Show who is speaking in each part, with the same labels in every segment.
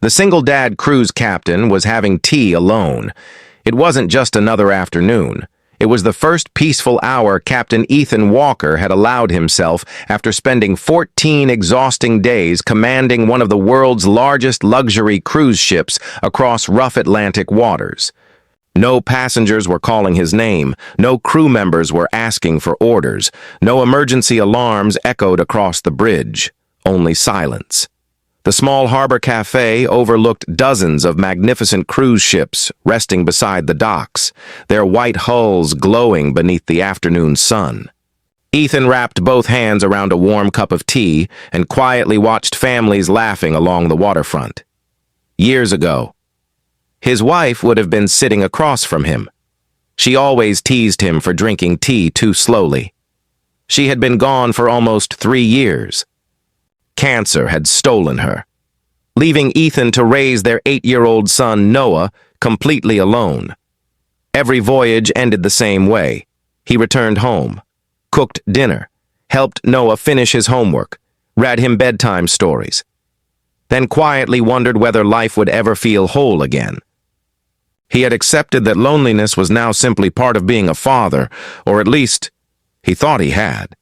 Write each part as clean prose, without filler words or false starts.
Speaker 1: The single-dad cruise captain was having tea alone. It wasn't just another afternoon. It was the first peaceful hour Captain Ethan Walker had allowed himself after spending 14 exhausting days commanding one of the world's largest luxury cruise ships across rough Atlantic waters. No passengers were calling his name, no crew members were asking for orders, no emergency alarms echoed across the bridge, only silence. The small harbor cafe overlooked dozens of magnificent cruise ships resting beside the docks, their white hulls glowing beneath the afternoon sun. Ethan wrapped both hands around a warm cup of tea and quietly watched families laughing along the waterfront. Years ago, his wife would have been sitting across from him. She always teased him for drinking tea too slowly. She had been gone for almost 3 years. Cancer had stolen her, leaving Ethan to raise their 8-year-old son, Noah, completely alone. Every voyage ended the same way. He returned home, cooked dinner, helped Noah finish his homework, read him bedtime stories, then quietly wondered whether life would ever feel whole again. He had accepted that loneliness was now simply part of being a father, or at least he thought he had,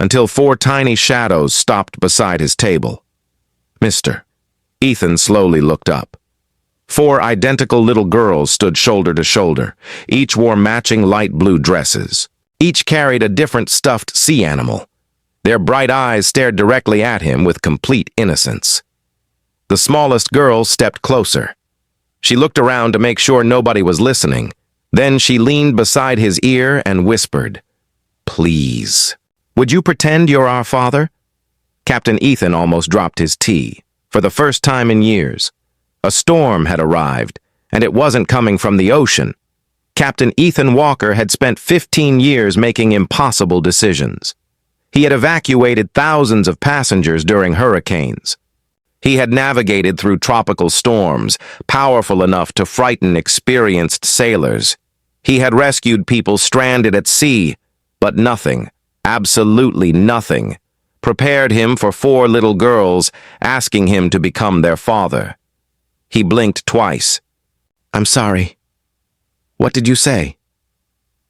Speaker 1: until 4 tiny shadows stopped beside his table. "Mister." Ethan slowly looked up. 4 identical little girls stood shoulder to shoulder. Each wore matching light blue dresses. Each carried a different stuffed sea animal. Their bright eyes stared directly at him with complete innocence. The smallest girl stepped closer. She looked around to make sure nobody was listening. Then she leaned beside his ear and whispered, "Please, would you pretend you're our father?" Captain Ethan almost dropped his tea. For the first time in years, a storm had arrived, and it wasn't coming from the ocean. Captain Ethan Walker had spent 15 years making impossible decisions. He had evacuated thousands of passengers during hurricanes. He had navigated through tropical storms, powerful enough to frighten experienced sailors. He had rescued people stranded at sea, but nothing, absolutely nothing, prepared him for 4 little girls asking him to become their father. He blinked twice. "I'm sorry. What did you say?"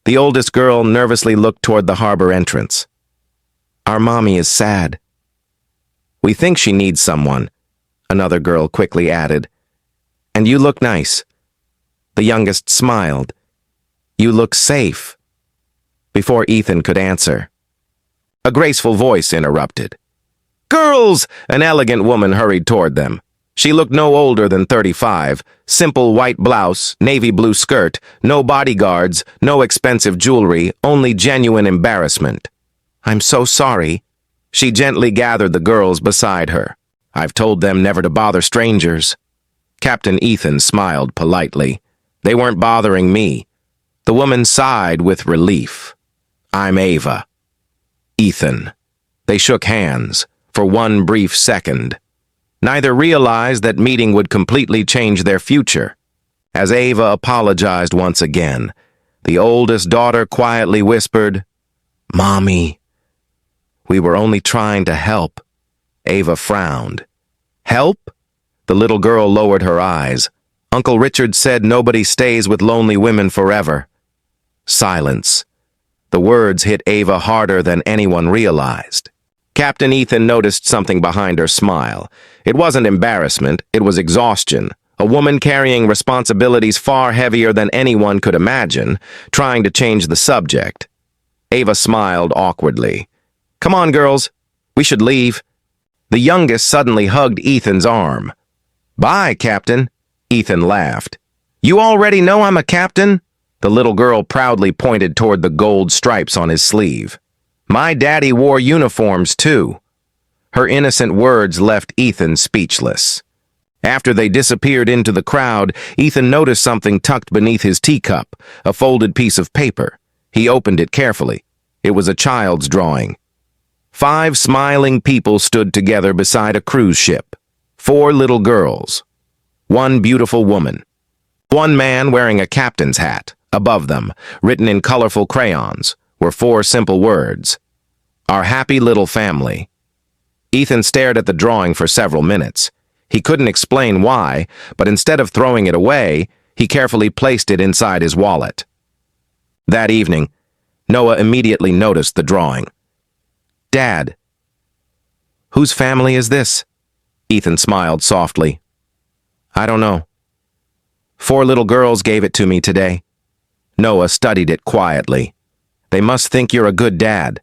Speaker 1: The oldest girl nervously looked toward the harbor entrance. "Our mommy is sad." "We think she needs someone," another girl quickly added. "And you look nice." The youngest smiled. "You look safe." Before Ethan could answer, a graceful voice interrupted. "Girls!" An elegant woman hurried toward them. She looked no older than 35, simple white blouse, navy blue skirt, no bodyguards, no expensive jewelry, only genuine embarrassment. "I'm so sorry." She gently gathered the girls beside her. "I've told them never to bother strangers." Captain Ethan smiled politely. "They weren't bothering me." The woman sighed with relief. "I'm Ava." Ethan. They shook hands for one brief second. Neither realized that meeting would completely change their future. As Ava apologized once again, the oldest daughter quietly whispered, "Mommy." "We were only trying to help." Ava frowned. "Help?" The little girl lowered her eyes. "Uncle Richard said nobody stays with lonely women forever." Silence. The words hit Ava harder than anyone realized. Captain Ethan noticed something behind her smile. It wasn't embarrassment, it was exhaustion. A woman carrying responsibilities far heavier than anyone could imagine, trying to change the subject. Ava smiled awkwardly. "Come on, girls. We should leave." The youngest suddenly hugged Ethan's arm. "Bye, Captain." Ethan laughed. "You already know I'm a captain?" The little girl proudly pointed toward the gold stripes on his sleeve. "My daddy wore uniforms, too." Her innocent words left Ethan speechless. After they disappeared into the crowd, Ethan noticed something tucked beneath his teacup, a folded piece of paper. He opened it carefully. It was a child's drawing. 5 smiling people stood together beside a cruise ship. 4 little girls. 1 beautiful woman. 1 man wearing a captain's hat. Above them, written in colorful crayons, were 4 simple words. "Our happy little family." Ethan stared at the drawing for several minutes. He couldn't explain why, but instead of throwing it away, he carefully placed it inside his wallet. That evening, Noah immediately noticed the drawing. "Dad." "Whose family is this?" Ethan smiled softly. "I don't know. 4 little girls gave it to me today." Noah studied it quietly. "They must think you're a good dad."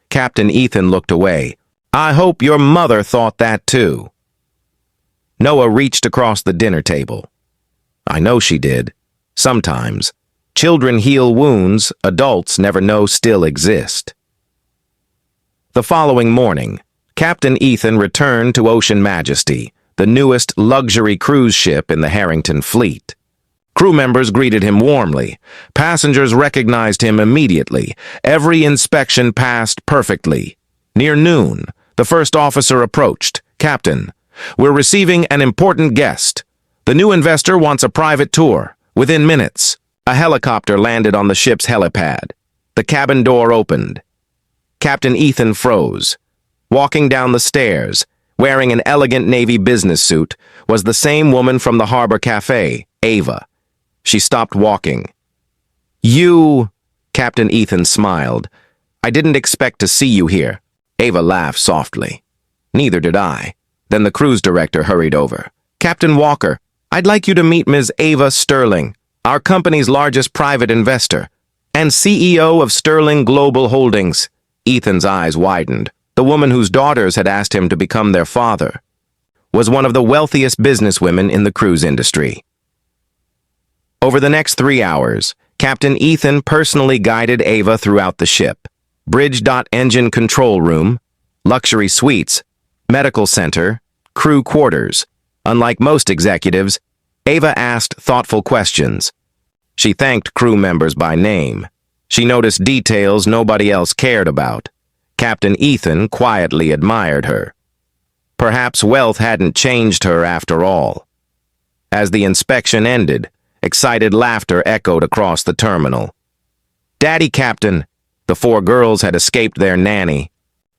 Speaker 1: Captain Ethan looked away. "I hope your mother thought that too." Noah reached across the dinner table. "I know she did. Sometimes. Children heal wounds adults never know still exist." The following morning, Captain Ethan returned to Ocean Majesty, the newest luxury cruise ship in the Harrington fleet. Crew members greeted him warmly. Passengers recognized him immediately. Every inspection passed perfectly. Near noon, the first officer approached. "Captain, we're receiving an important guest. The new investor wants a private tour." Within minutes, a helicopter landed on the ship's helipad. The cabin door opened. Captain Ethan froze. Walking down the stairs, wearing an elegant Navy business suit, was the same woman from the Harbor Cafe, Ava. She stopped walking. "You..." Captain Ethan smiled. "I didn't expect to see you here." Ava laughed softly. "Neither did I." Then the cruise director hurried over. "Captain Walker, I'd like you to meet Ms. Ava Sterling, our company's largest private investor, and CEO of Sterling Global Holdings." Ethan's eyes widened. The woman whose daughters had asked him to become their father was one of the wealthiest businesswomen in the cruise industry. Over the next 3 hours, Captain Ethan personally guided Ava throughout the ship. Bridge.engine control room, luxury suites, medical center, crew quarters. Unlike most executives, Ava asked thoughtful questions. She thanked crew members by name. She noticed details nobody else cared about. Captain Ethan quietly admired her. Perhaps wealth hadn't changed her after all. As the inspection ended, excited laughter echoed across the terminal. "Daddy, Captain!" The 4 girls had escaped their nanny.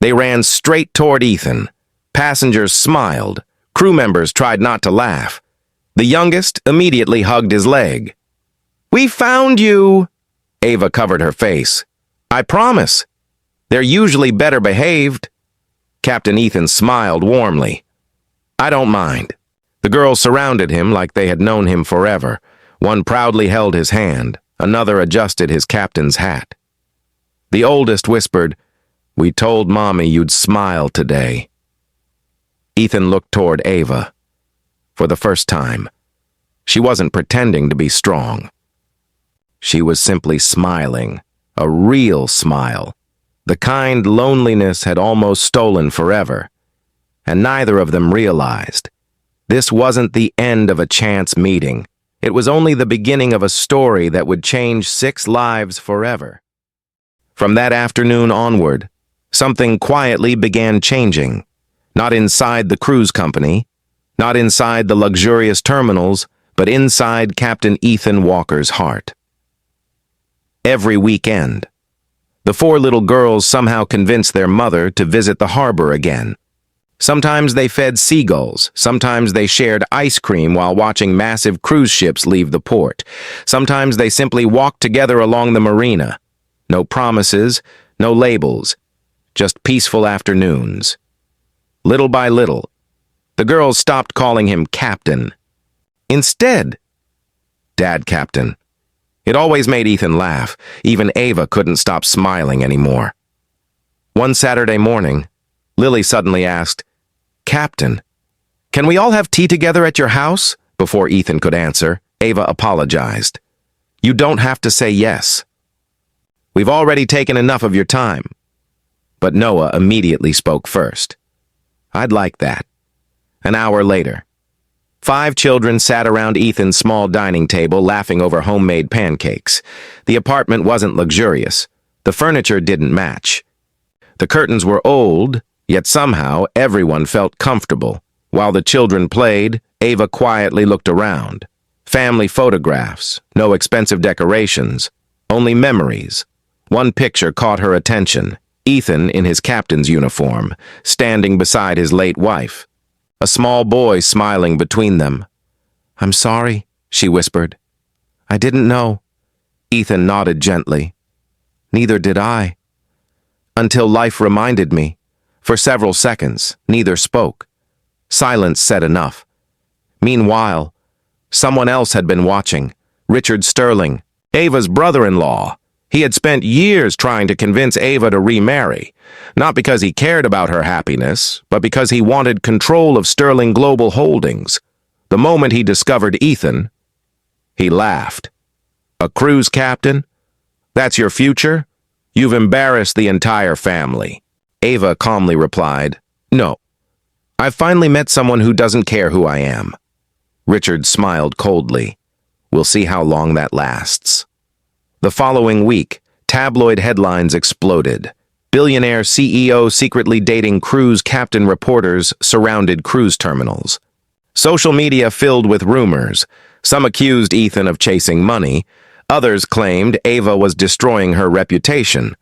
Speaker 1: They ran straight toward Ethan. Passengers smiled. Crew members tried not to laugh. The youngest immediately hugged his leg. "We found you!" Ava covered her face. "I promise. They're usually better behaved." Captain Ethan smiled warmly. "I don't mind." The girls surrounded him like they had known him forever. One proudly held his hand. Another adjusted his captain's hat. The oldest whispered, "We told Mommy you'd smile today." Ethan looked toward Ava. For the first time, she wasn't pretending to be strong. She was simply smiling, a real smile. The kind loneliness had almost stolen forever, and neither of them realized. This wasn't the end of a chance meeting. It was only the beginning of a story that would change 6 lives forever. From that afternoon onward, something quietly began changing. Not inside the cruise company, not inside the luxurious terminals, but inside Captain Ethan Walker's heart. Every weekend, the 4 little girls somehow convinced their mother to visit the harbor again. Sometimes they fed seagulls, sometimes they shared ice cream while watching massive cruise ships leave the port. Sometimes they simply walked together along the marina. No promises, no labels, just peaceful afternoons. Little by little, the girls stopped calling him Captain. Instead, Dad Captain. It always made Ethan laugh. Even Ava couldn't stop smiling anymore. One Saturday morning, Lily suddenly asked, "Captain, can we all have tea together at your house?" Before Ethan could answer, Ava apologized. "You don't have to say yes. We've already taken enough of your time." But Noah immediately spoke first. "I'd like that." An hour later, 5 children sat around Ethan's small dining table laughing over homemade pancakes. The apartment wasn't luxurious. The furniture didn't match. The curtains were old, yet somehow everyone felt comfortable. While the children played, Ava quietly looked around. Family photographs, no expensive decorations, only memories. One picture caught her attention. Ethan in his captain's uniform, standing beside his late wife. a small boy smiling between them. "I'm sorry," she whispered. "I didn't know." Ethan nodded gently. "Neither did I." Until life reminded me. For several seconds, neither spoke. Silence said enough. Meanwhile, someone else had been watching. Richard Sterling, Ava's brother-in-law. He had spent years trying to convince Ava to remarry, not because he cared about her happiness, but because he wanted control of Sterling Global Holdings. The moment he discovered Ethan, he laughed. "A cruise captain? That's your future? You've embarrassed the entire family." Ava calmly replied, "No. I've finally met someone who doesn't care who I am." Richard smiled coldly. "We'll see how long that lasts." The following week, tabloid headlines exploded. Billionaire CEO secretly dating cruise captain reporters surrounded cruise terminals. Social media filled with rumors. Some accused Ethan of chasing money. Others claimed Ava was destroying her reputation.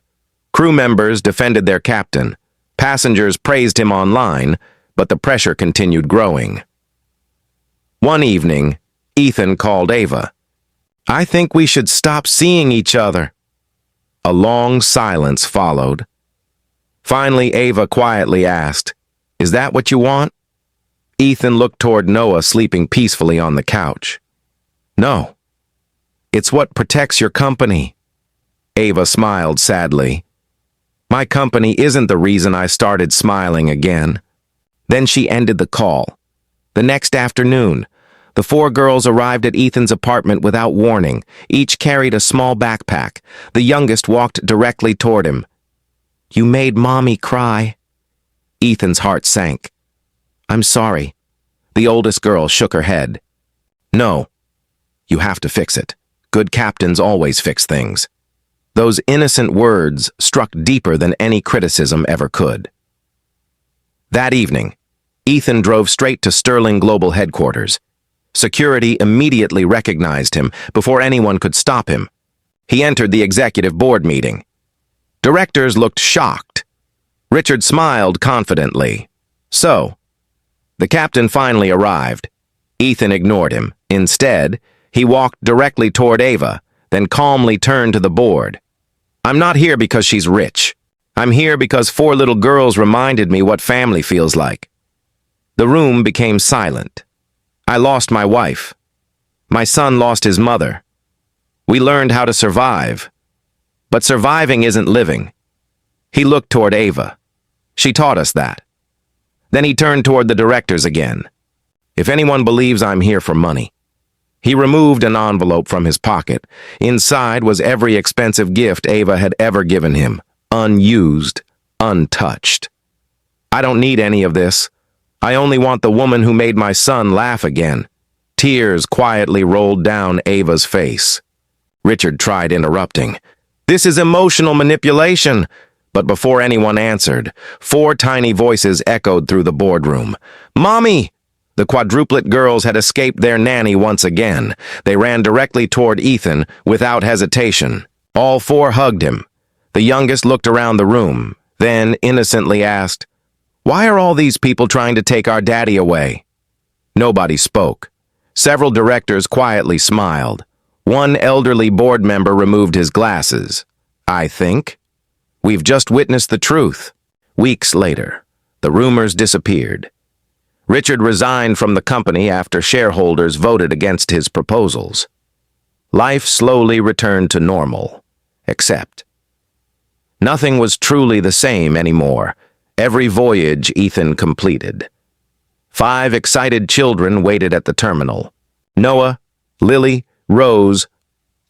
Speaker 1: Crew members defended their captain. Passengers praised him online, but the pressure continued growing. One evening, Ethan called Ava. "I think we should stop seeing each other." A long silence followed. Finally, Ava quietly asked, "Is that what you want?" Ethan looked toward Noah sleeping peacefully on the couch. "No. It's what protects your company." Ava smiled sadly. "My company isn't the reason I started smiling again." Then she ended the call. The next afternoon, the four girls arrived at Ethan's apartment without warning. Each carried a small backpack. The youngest walked directly toward him. "You made Mommy cry." Ethan's heart sank. "I'm sorry." The oldest girl shook her head. "No. You have to fix it. Good captains always fix things." Those innocent words struck deeper than any criticism ever could. That evening, Ethan drove straight to Sterling Global headquarters. Security immediately recognized him before anyone could stop him. He entered the executive board meeting. Directors looked shocked. Richard smiled confidently. So, the captain finally arrived. Ethan ignored him. Instead, he walked directly toward Ava, then calmly turned to the board. "I'm not here because she's rich. I'm here because four little girls reminded me what family feels like." The room became silent. "I lost my wife. My son lost his mother. We learned how to survive. But surviving isn't living." He looked toward Ava. "She taught us that." Then he turned toward the directors again. "If anyone believes I'm here for money." He removed an envelope from his pocket. Inside was every expensive gift Ava had ever given him, unused, untouched. "I don't need any of this. I only want the woman who made my son laugh again." Tears quietly rolled down Ava's face. Richard tried interrupting. "This is emotional manipulation." But before anyone answered, four tiny voices echoed through the boardroom. "Mommy!" The Quadruplet girls had escaped their nanny once again. They ran directly toward Ethan without hesitation. All four hugged him. The youngest looked around the room, then innocently asked, "Why are all these people trying to take our daddy away?" Nobody spoke. Several directors quietly smiled. One elderly board member removed his glasses. "I think we've just witnessed the truth." Weeks later, the rumors disappeared. Richard resigned from the company after shareholders voted against his proposals. Life slowly returned to normal, except nothing was truly the same anymore. Every voyage Ethan completed. 5 excited children waited at the terminal. Noah, Lily, Rose,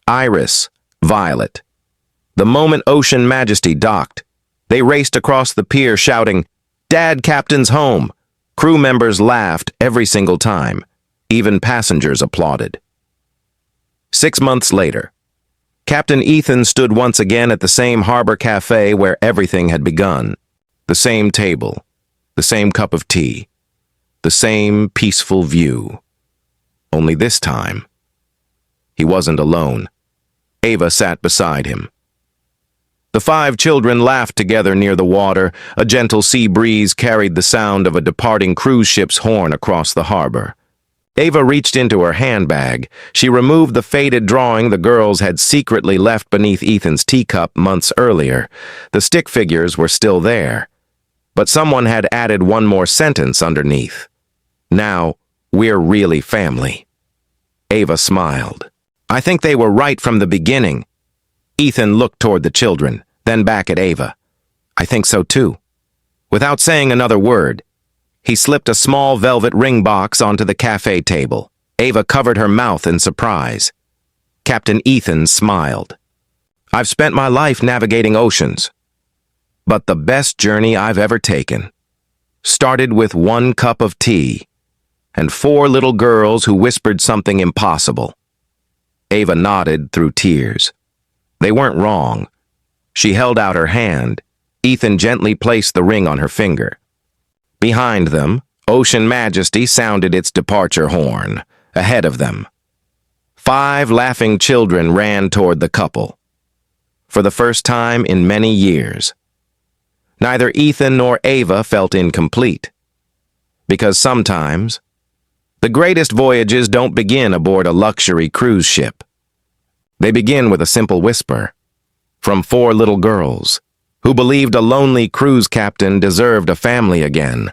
Speaker 1: Iris, Violet. The moment Ocean Majesty docked, they raced across the pier shouting, "Dad, Captain's home!" Crew members laughed every single time. Even passengers applauded. 6 months later, Captain Ethan stood once again at the same harbor cafe where everything had begun. The same table, the same cup of tea, the same peaceful view. Only this time, he wasn't alone. Ava sat beside him. The 5 children laughed together near the water. A gentle sea breeze carried the sound of a departing cruise ship's horn across the harbor. Ava reached into her handbag. She removed the faded drawing the girls had secretly left beneath Ethan's teacup months earlier. The stick figures were still there, but someone had added one more sentence underneath. Now, we're really family. Ava smiled. I think they were right from the beginning. Ethan looked toward the children, then back at Ava. I think so too. Without saying another word, he slipped a small velvet ring box onto the cafe table. Ava covered her mouth in surprise. Captain Ethan smiled. I've spent my life navigating oceans, but the best journey I've ever taken started with 1 cup of tea and 4 little girls who whispered something impossible. Ava nodded through tears. They weren't wrong. She held out her hand. Ethan gently placed the ring on her finger. Behind them, Ocean Majesty sounded its departure horn. Ahead of them, 5 laughing children ran toward the couple. For the first time in many years, neither Ethan nor Ava felt incomplete. Because sometimes, the greatest voyages don't begin aboard a luxury cruise ship. They begin with a simple whisper from 4 little girls who believed a lonely cruise captain deserved a family again.